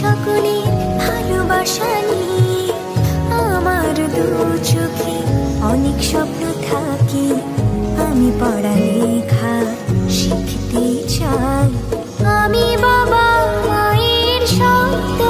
সকলের ভালোবাসা নিয়ে আমার দু চোখে অনেক স্বপ্ন থাকে। আমি পড়ালেখা শিখতে চাই, আমি বাবা মায়ের শব্দ